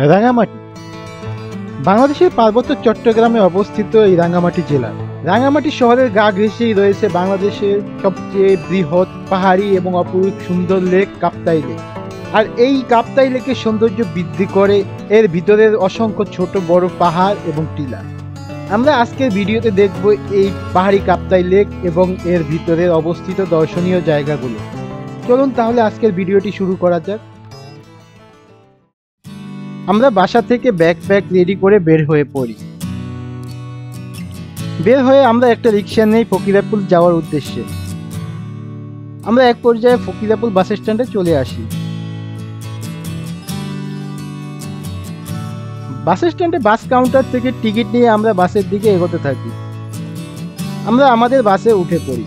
রাঙামাটি বাংলাদেশের পার্বত্য চট্টগ্রামে অবস্থিত এই রাঙামাটি জেলা। রাঙামাটি শহরের গা ঘেঁষেই রয়েছে বাংলাদেশের সবচেয়ে বৃহৎ পাহাড়ি এবং অপরূপ সুন্দর লেক কাপ্তাই লেক। আর এই কাপ্তাই লেকের সৌন্দর্য বৃদ্ধি করে এর ভিতরের অসংখ্য ছোট বড় পাহাড় এবং টিলা। আমরা আজকের ভিডিওতে দেখব এই পাহাড়ি কাপ্তাই লেক এবং এর ভিতরের অবস্থিত দর্শনীয় জায়গাগুলো। চলুন তাহলে আজকের ভিডিওটি শুরু করা যাক। আমরা বাসা থেকে ব্যাকপ্যাক রেডি করে বের হয়ে পড়ি। বের হয়ে আমরা একটা রিক্সা নেই ফকিরাপুল যাওয়ার উদ্দেশ্যে। আমরা এক পর্যায়ে ফকিরাপুল বাস স্ট্যান্ডে চলে আসি। বাস স্ট্যান্ডে বাস কাউন্টার থেকে টিকিট নিয়ে আমরা বাসের দিকে এগোতে থাকি। আমরা আমাদের বাসে উঠে পড়ি।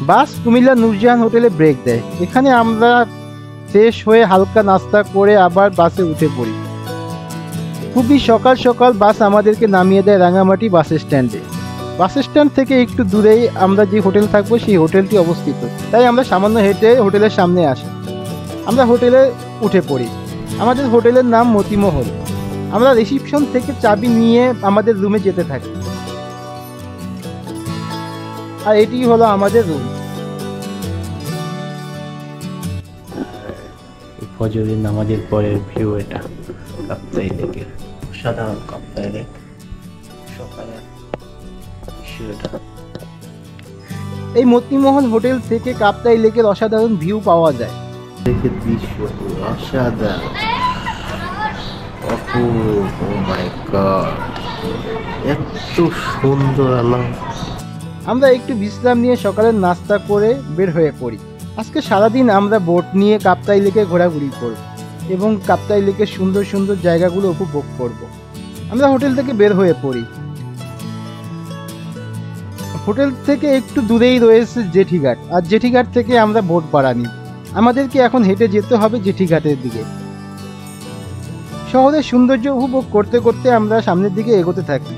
বাস কুমিল্লা নুরজাহান হোটেলে ব্রেক দেয়। এখানে আমরা ফ্রেশ হয়ে হালকা নাস্তা করে আবার বাসে উঠে পড়ি। খুবই সকাল সকাল বাস আমাদেরকে নামিয়ে দেয় রাঙামাটি বাস স্ট্যান্ডে। বাস স্ট্যান্ড থেকে একটু দূরেই আমরা যে হোটেল থাকবো সেই হোটেলটি অবস্থিত, তাই আমরা সামান্য হেঁটে হোটেলের সামনে আসি। আমরা হোটেলে উঠে পড়ি। আমাদের হোটেলের নাম মতিমহল। আমরা রিসিপশন থেকে চাবি নিয়ে আমাদের রুমে যেতে থাকি। আর এটি হলো আমাদের রুম। ফজরের নামাজের পরের ভিউ এটা কাপ্তাই লেকের। সাধারণ কাপ্তাই লেক সকালের দৃশ্যটা। এই মতিমহল হোটেল থেকে কাপ্তাই লেকের অসাধারণ ভিউ পাওয়া যায়। লেকের দৃশ্য অসাধারণ, অপূর্ব। ও মাই গড, এত সুন্দর আলো। আমরা একটু বিশ্রাম নিয়ে সকালের নাস্তা করে বের হয়ে পড়ি। আজকে সারাদিন আমরা বোট নিয়ে কাপ্তাই লেকে ঘোরাঘুরি করব এবং কাপ্তাই লেকের সুন্দর সুন্দর জায়গাগুলো উপভোগ করব। আমরা হোটেল থেকে বের হয়ে পড়ি। হোটেল থেকে একটু দূরেই রয়েছে জেঠিঘাট, আর জেঠিঘাট থেকে আমরা বোট ভাড়া নিই। আমাদেরকে এখন হেঁটে যেতে হবে জেঠিঘাটের দিকে। শহরের সৌন্দর্য উপভোগ করতে করতে আমরা সামনের দিকে এগোতে থাকি।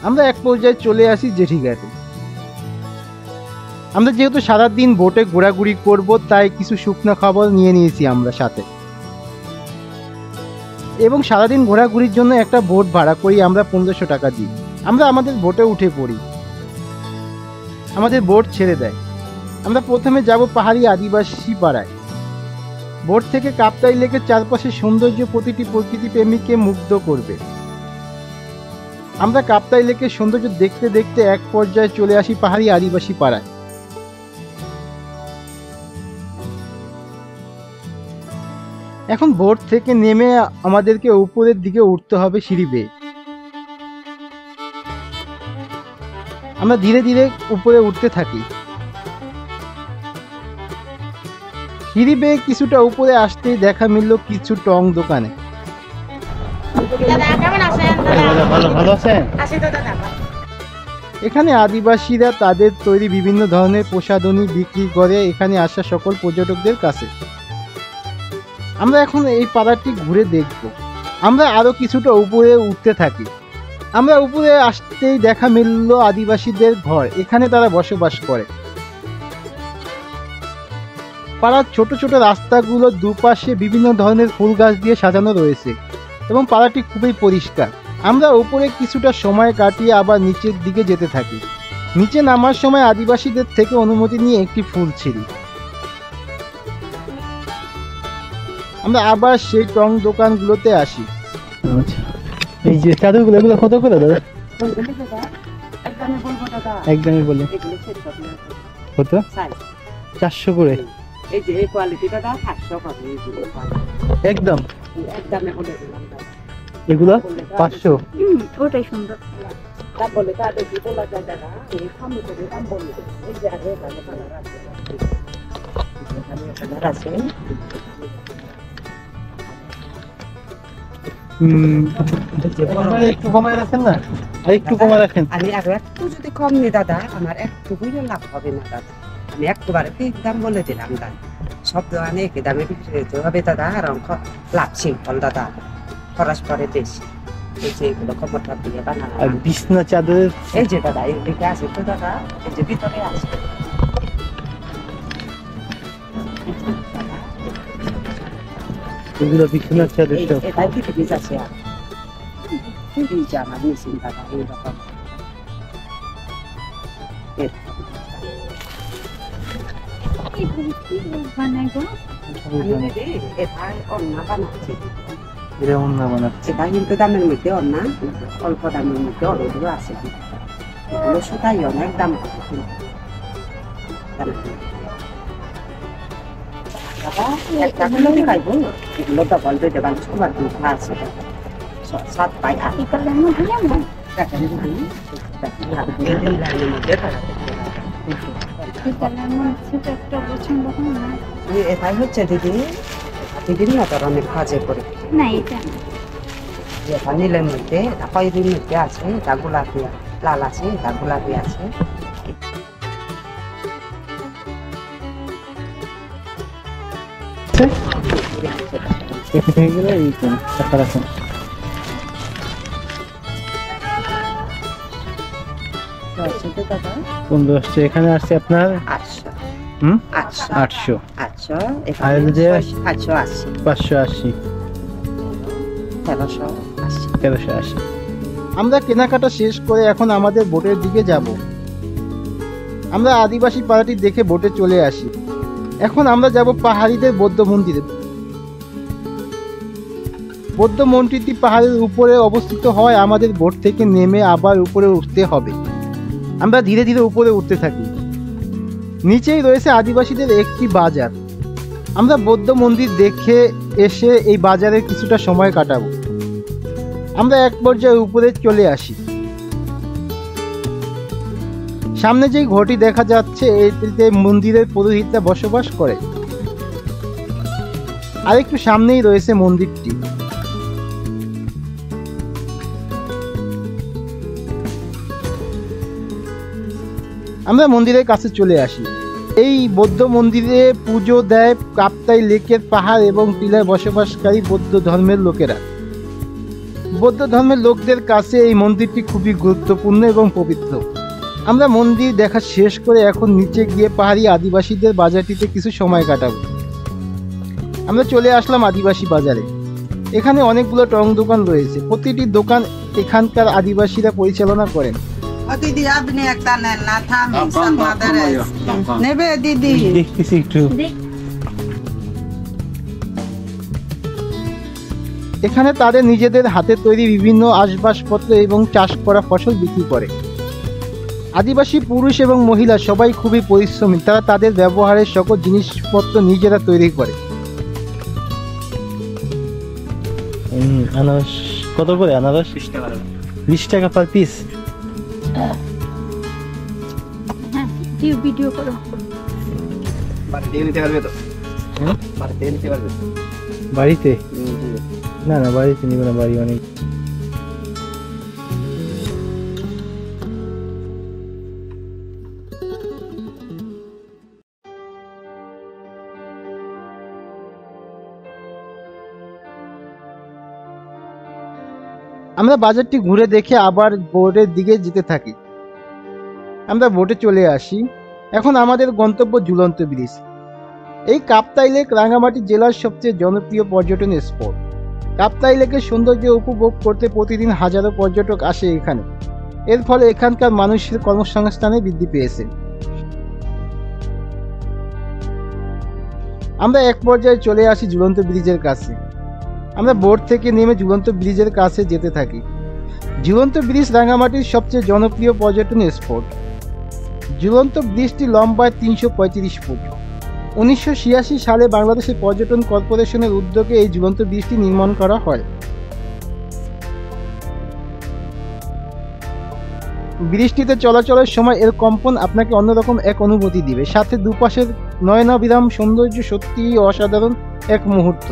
আমরা এক পর্যায়ে চলে আসি জেঠিঘাটে। আমরা যেহেতু সারাদিন বোটে ঘোরাঘুরি করব, তাই কিছু শুকনো খাবার নিয়ে নিয়েছি আমরা সাথে, এবং সারাদিন ঘোরাঘুরির জন্য একটা বোট ভাড়া করি আমরা 1500 টাকা দিই। আমরা আমাদের বোটে উঠে পড়ি। আমাদের বোট ছেড়ে দেয়। আমরা প্রথমে যাব পাহাড়ি আদিবাসী পাড়ায়। বোট থেকে কাপ্তাই লেকের চারপাশে সৌন্দর্য প্রতিটি প্রকৃতি প্রেমীকে মুগ্ধ করবে। আমরা কাপ্তাই লেকের সৌন্দর্য দেখতে দেখতে এক পর্যায়ে চলে আসি পাহাড়ি আদিবাসী পাড়ায়। এখন বোট থেকে নেমে আমাদেরকে উপরের দিকে উঠতে হবে সিঁড়ি বেয়ে। আমরা ধীরে ধীরে উপরে উঠতে থাকি। সিঁড়ি বেয়ে কিছুটা উপরে আসতেই দেখা মিলল কিছু টং দোকানে। এখানে আদিবাসীরা তাদের তৈরি বিভিন্ন ধরনের প্রসাধনী বিক্রি করে এখানে আসা সকল পর্যটকদের কাছে। আমরা এখন এই পাড়াটি ঘুরে দেখব। আমরা আরো কিছুটা উপরে উঠতে থাকি। আমরা উপরে আসতেই দেখা মিলল আদিবাসীদের ঘর। এখানে তারা বসবাস করে। পাড়ার ছোট ছোট রাস্তাগুলো দুপাশে বিভিন্ন ধরনের ফুল গাছ দিয়ে সাজানো রয়েছে এবং পাড়াটি খুবই পরিষ্কার। আমরা উপরে কিছুটা সময় কাটিয়ে আবার নিচের দিকে যেতে থাকি। নিচে নামার সময় আদিবাসীদের থেকে অনুমতি নিয়ে একটি ফুল ছিঁড়ি। আমরা আবার সেই টং দোকানগুলোতে আসি। এই যে চাদরগুলো, এগুলো কত করে দাদা? একদমই বলে কত? 400 করে। এই যে এই কোয়ালিটিটা দাও 500 করে। একদম একদমই বলে দিলাম দাদা। এগুলো 500। ওটাই সুন্দর। তা বলে তা দেখি বলা যায় দাদা, এই সামনে করে দাম বলে দেব। এই যে আগে দাদা কালার আছে। কালার আছে। একটু কমায় রাখেন না? আর একটু কমায় রাখেন। আমি আরো একটু যদি কম নি দাদা, আমার একটু বুঝে লাভ হবে না দাদা। আমি একবারে ঠিক দাম বলে দিলাম দাদা। সব দোকানে একই দামে বিক্রি হতে হবে দাদা, আর লাভ সিম্পল দাদা, খরচ পরে বেশি। এই যে এগুলো কমরটা দিয়ে আর বানালাম। বিছনা চাদর এই যে দাদা এইদিকে আছে তো দাদা, এই যে ভিতরে আছে এগুলো বিছনা চাদর সব এটাই কি বীজ আছে আর বীজ আমার মেশিন দাদা এইরকম এটাই অন্না বানাচ্ছি। এটা অন্য বানাচ্ছে। এটা কিন্তু দামের মধ্যে অন্না, অল্প দামের মধ্যে অনেকগুলো আছে। এগুলো সুতাই অনেক দাম হবে কিন্তু। দাদা একটা গুলো দেখাইব, এগুলো ডবল বেডে বানিয়ে সবার দুধ আছে 7 বাই 8 এটাই হচ্ছে দিদি, দিদির মতো অনেক কাজে করে না এটা এটা নীলের মধ্যে, এটা খয়েরির মধ্যে আছে, এটা গোলাপি লাল আছে, এটা গোলাপি আছে। এগুলো এই তো টাকা রাখুন। দাদা কোন আসছে এখানে আসছে আপনার 800 800 800 আর এই যে 880 580 1380 1380। আমরা কেনাকাটা শেষ করে এখন আমাদের বোটের দিকে যাব। আমরা আদিবাসী পাড়াটি দেখে বোটে চলে আসি। এখন আমরা যাব পাহাড়িদের বৌদ্ধ মন্দিরে। বৌদ্ধ মন্দিরটি পাহাড়ের উপরে অবস্থিত হয়, আমাদের বোট থেকে নেমে আবার উপরে উঠতে হবে। আমরা ধীরে ধীরে উপরে উঠতে থাকি। নিচেই রয়েছে আদিবাসীদের একটি বাজার। আমরা বৌদ্ধ মন্দির দেখে এসে এই বাজারে কিছুটা সময় কাটাবো। আমরা এক পর্যায়ে উপরে চলে আসি। সামনে যেই ঘরটি দেখা যাচ্ছে এটিতে মন্দিরের পুরোহিতরা বসবাস করে। আর একটু সামনেই রয়েছে মন্দিরটি। আমরা মন্দিরের কাছে চলে আসি। এই বৌদ্ধ মন্দিরে পুজো দেয় কাপ্তাই লেকের পাহাড় এবং টিলায় বসবাসকারী বৌদ্ধ ধর্মের লোকেরা। বৌদ্ধ ধর্মের লোকদের কাছে এই মন্দিরটি খুবই গুরুত্বপূর্ণ এবং পবিত্র। আমরা মন্দির দেখা শেষ করে এখন নিচে গিয়ে পাহাড়ি আদিবাসীদের বাজারটিতে কিছু সময় কাটাবো। আমরা চলে আসলাম আদিবাসী বাজারে। এখানে অনেকগুলো টং দোকান রয়েছে। প্রতিটি দোকান এখানকার আদিবাসীরা পরিচালনা করেন। দিদি আপনি একটা নেন না, নেবে দিদি? দেখতেছি একটু। এখানে তাদের নিজেদের হাতে তৈরি বিভিন্ন আসবাবপত্র এবং চাষ করা ফসল বিক্রি করে। আদিবাসী পুরুষ এবং মহিলা সবাই খুবই পরিশ্রমী। তারা তাদের ব্যবহারের সকল জিনিসপত্র নিজেরা তৈরি করে। আনারস কত করে? আনারস 20 টাকা পার পিস। হ্যাঁ ভিডিও করো। বাড়িতে না না, বাড়িতে নিব না, বাড়ি অনেক। আমরা বাজারটি ঘুরে দেখে আবার বোটের দিকে যেতে থাকি। আমরা বোটে চলে আসি। এখন আমাদের গন্তব্য ঝুলন্ত ব্রিজ। এই কাপ্তাই লেক রাঙ্গামাটি জেলার সবচেয়ে জনপ্রিয় পর্যটন স্পট। কাপ্তাই লেকের সৌন্দর্য উপভোগ করতে প্রতিদিন হাজারো পর্যটক আসে এখানে। এর ফলে এখানকার মানুষের কর্মসংস্থানে বৃদ্ধি পেয়েছে। আমরা এক পর্যায়ে চলে আসি ঝুলন্ত ব্রিজের কাছে। আমরা বোট থেকে নেমে ঝুলন্ত ব্রিজের কাছে যেতে থাকি। ঝুলন্ত ব্রিজ রাঙ্গামাটির সবচেয়ে জনপ্রিয় পর্যটন স্পট। ঝুলন্ত ব্রিজটি লম্বায় 335 ফুট। 1986 সালে বাংলাদেশের পর্যটন কর্পোরেশনের উদ্যোগে এই ঝুলন্ত ব্রিজটি নির্মাণ করা হয়। ব্রিজটিতে চলাচলের সময় এর কম্পন আপনাকে অন্যরকম এক অনুভূতি দিবে, সাথে দুপাশের নয়নাভিরাম সৌন্দর্য সত্যিই অসাধারণ এক মুহূর্ত।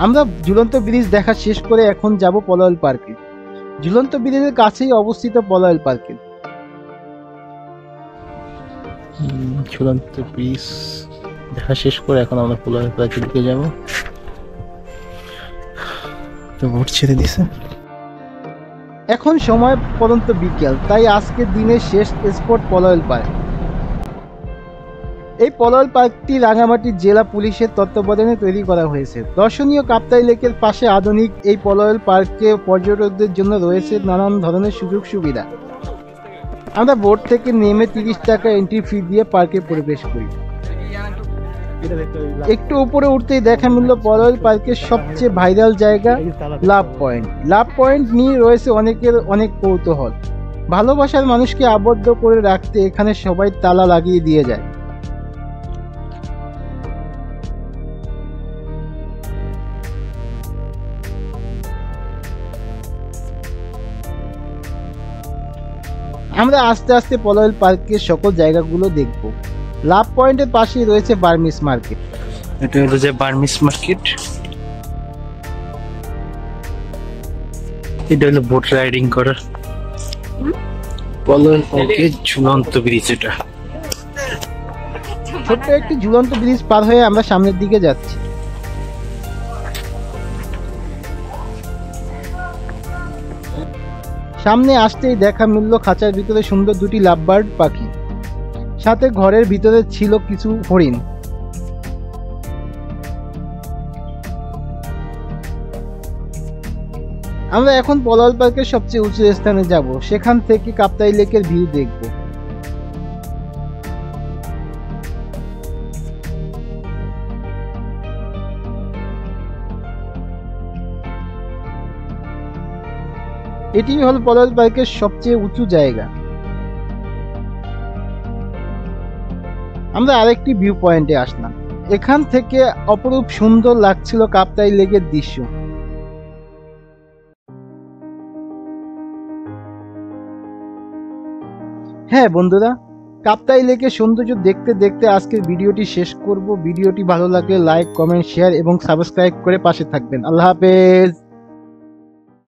আমরা ঝুলন্ত ব্রিজ দেখা শেষ করে এখন যাব পলয়েল পার্কে। ঝুলন্ত ব্রিজের কাছেই অবস্থিত পলয়েল পার্কে। ঝুলন্ত ব্রিজ দেখা শেষ করে এখন আমরা পোলারের প্রাচীর দিকে যাবো। তো ভোট ছেড়ে দিছে। এখন সময় পর্যন্ত বিকেল, তাই আজকের দিনের শেষ স্পট পলয়েল পার্ক। এই পলয়েল পার্কটি রাঙামাটি জেলা পুলিশের তত্ত্বাবধানে তৈরি করা হয়েছে। দর্শনীয় কাপ্তাই লেকের পাশে আধুনিক এই পলয়েল পার্কে পর্যটকদের জন্য রয়েছে নানান ধরনের সুযোগ সুবিধা। আমরা বোট থেকে নেমে 30 টাকা এন্ট্রি ফি দিয়ে পার্কে প্রবেশ করি। একটু উপরে উঠতেই দেখা মিলল পলয়েল পার্কের সবচেয়ে ভাইরাল জায়গা লাভ পয়েন্ট। লাভ পয়েন্ট নিয়ে রয়েছে অনেকের অনেক কৌতূহল। ভালোবাসার মানুষকে আবদ্ধ করে রাখতে এখানে সবাই তালা লাগিয়ে দিয়ে যায়। আমরা আস্তে আস্তে পলয়েল পার্কের সকল জায়গাগুলো দেখব। লাভ পয়েন্টের পাশেই রয়েছে বার্মিস মার্কেট। এটা হলো যে বার্মিস মার্কেট। এটা হলো বোট রাইডিং করার পলয়েল পার্কের ঝুলন্ত ব্রিজ। এটা ছোট্ট একটি ঝুলন্ত ব্রিজ পার হয়ে আমরা সামনের দিকে যাচ্ছি। সামনে আসতেই দেখা মিলল খাঁচার ভিতরে সুন্দর দুটি লাভবার্ড পাখি, সাথে ঘরের ভিতরে ছিল কিছু হরিণ। আমরা এখন পলয়েল পার্কের সবচেয়ে উঁচু স্থানে যাব, সেখান থেকে কাপ্তাই লেকের ভিউ দেখব। এটি হল পলয়েল পার্কের সবচেয়ে উঁচু জায়গা। আমরা আরেকটি ভিউ পয়েন্টে আসলাম। এখান থেকে অপরূপ সুন্দর লাগছিল কাপ্তাই লেকের দৃশ্য। হ্যাঁ বন্ধুরা, কাপ্তাই লেকের সৌন্দর্য দেখতে দেখতে আজকের ভিডিওটি শেষ করব। ভিডিওটি ভালো লাগলে লাইক, কমেন্ট, শেয়ার এবং সাবস্ক্রাইব করে পাশে থাকবেন। আল্লাহ হাফেজ।